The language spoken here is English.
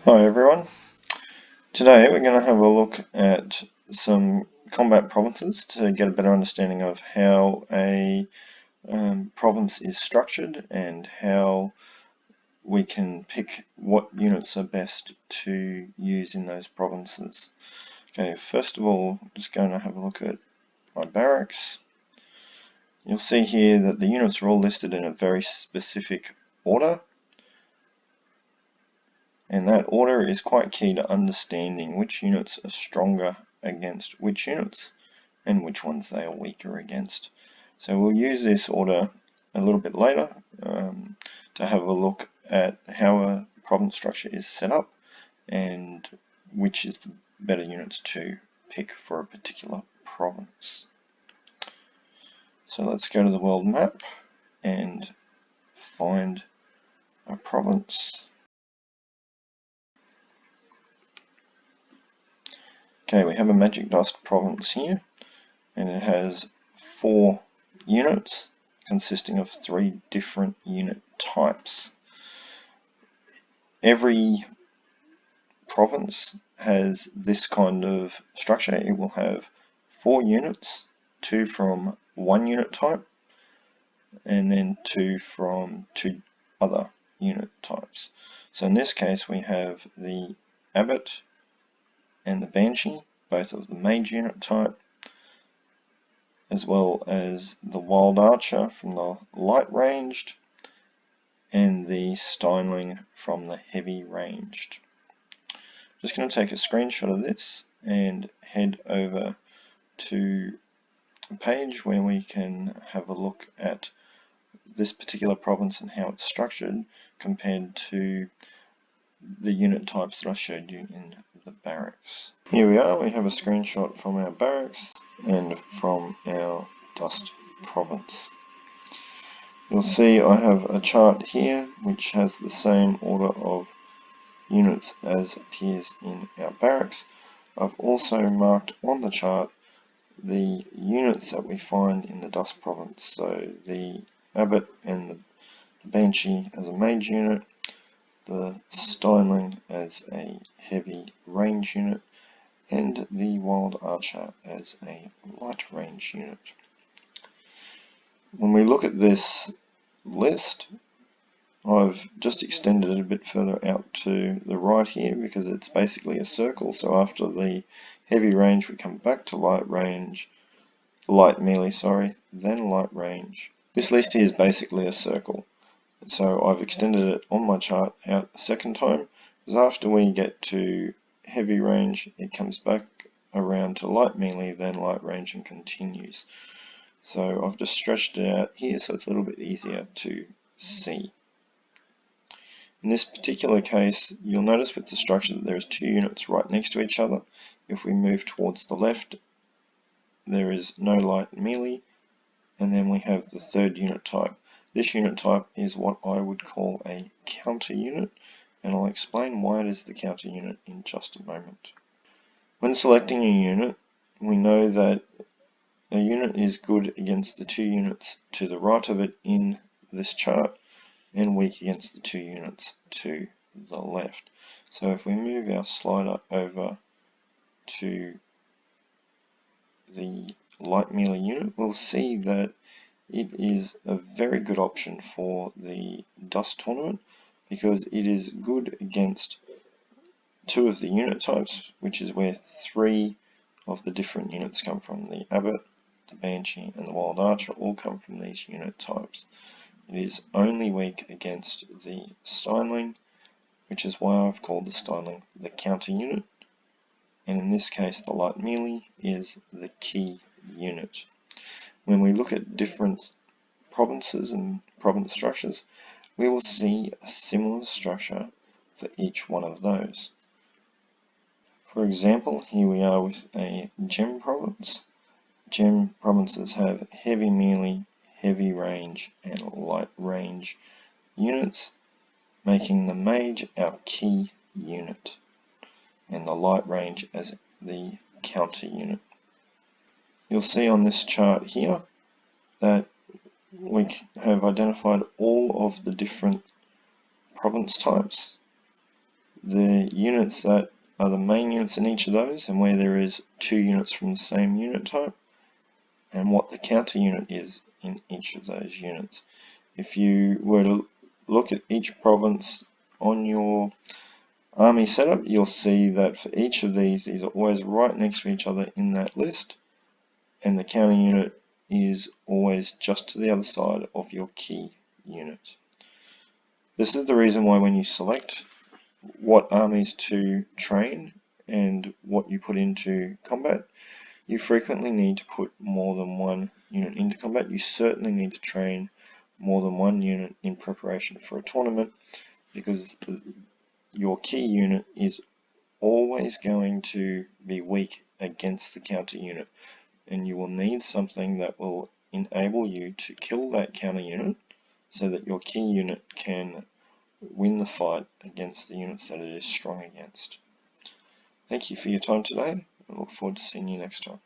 Hi everyone. Today we're going to have a look at some combat provinces to get a better understanding of how a province is structured and how we can pick what units are best to use in those provinces. Okay, first of all, I'm just going to have a look at my barracks. You'll see here that the units are all listed in a very specific order. And that order is quite key to understanding which units are stronger against which units and which ones they are weaker against. So we'll use this order a little bit later to have a look at how a province structure is set up and which is the better units to pick for a particular province. So let's go to the world map and find a province. Okay, we have a Magic Dust province here, and it has 4 units consisting of 3 different unit types. Every province has this kind of structure. It will have 4 units, 2 from one unit type, and then 2 from 2 other unit types. So in this case we have the Abbot and the Banshee, both of the mage unit type, as well as the Wild Archer from the light ranged and the Steinling from the heavy ranged. Just going to take a screenshot of this and head over to a page where we can have a look at this particular province and how it's structured compared to the unit types that I showed you in the barracks. Here we are, we have a screenshot from our barracks and from our dust province. You'll see I have a chart here which has the same order of units as appears in our barracks. I've also marked on the chart the units that we find in the dust province, so the Abbot and the Banshee as a mage unit, the Steinling as a heavy range unit, and the Wild Archer as a light range unit. When we look at this list, I've just extended it a bit further out to the right here because it's basically a circle. So after the heavy range we come back to light melee, then light range. This list here is basically a circle. So I've extended it on my chart out a second time, because after we get to heavy range, it comes back around to light melee, then light range, and continues. So I've just stretched it out here so it's a little bit easier to see. In this particular case, you'll notice with the structure that there's 2 units right next to each other. If we move towards the left, there is no light melee, and then we have the 3rd unit type. This unit type is what I would call a counter unit, and I'll explain why it is the counter unit in just a moment. When selecting a unit, we know that a unit is good against the 2 units to the right of it in this chart, and weak against the 2 units to the left. So if we move our slider over to the light melee unit, we'll see that it is a very good option for the dust tournament because it is good against 2 of the unit types, which is where 3 of the different units come from. The Abbot, the Banshee, and the Wild Archer all come from these unit types. It is only weak against the Steinling, which is why I've called the Steinling the counter unit, and in this case the light melee is the key unit. When we look at different provinces and province structures, we will see a similar structure for each one of those. For example, here we are with a gem province. Gem provinces have heavy melee, heavy range, and light range units, making the mage our key unit, and the light range as the counter unit. You'll see on this chart here that we have identified all of the different province types the units that are the main units in each of those, and where there is 2 units from the same unit type, and what the counter unit is in each of those units. If you were to look at each province on your army setup, you'll see that for each of these are always right next to each other in that list, and the counter unit is always just to the other side of your key unit. This is the reason why when you select what armies to train and what you put into combat, you frequently need to put more than one unit into combat. You certainly need to train more than one unit in preparation for a tournament, because your key unit is always going to be weak against the counter unit, and you will need something that will enable you to kill that counter unit so that your key unit can win the fight against the units that it is strong against. Thank you for your time today. I look forward to seeing you next time.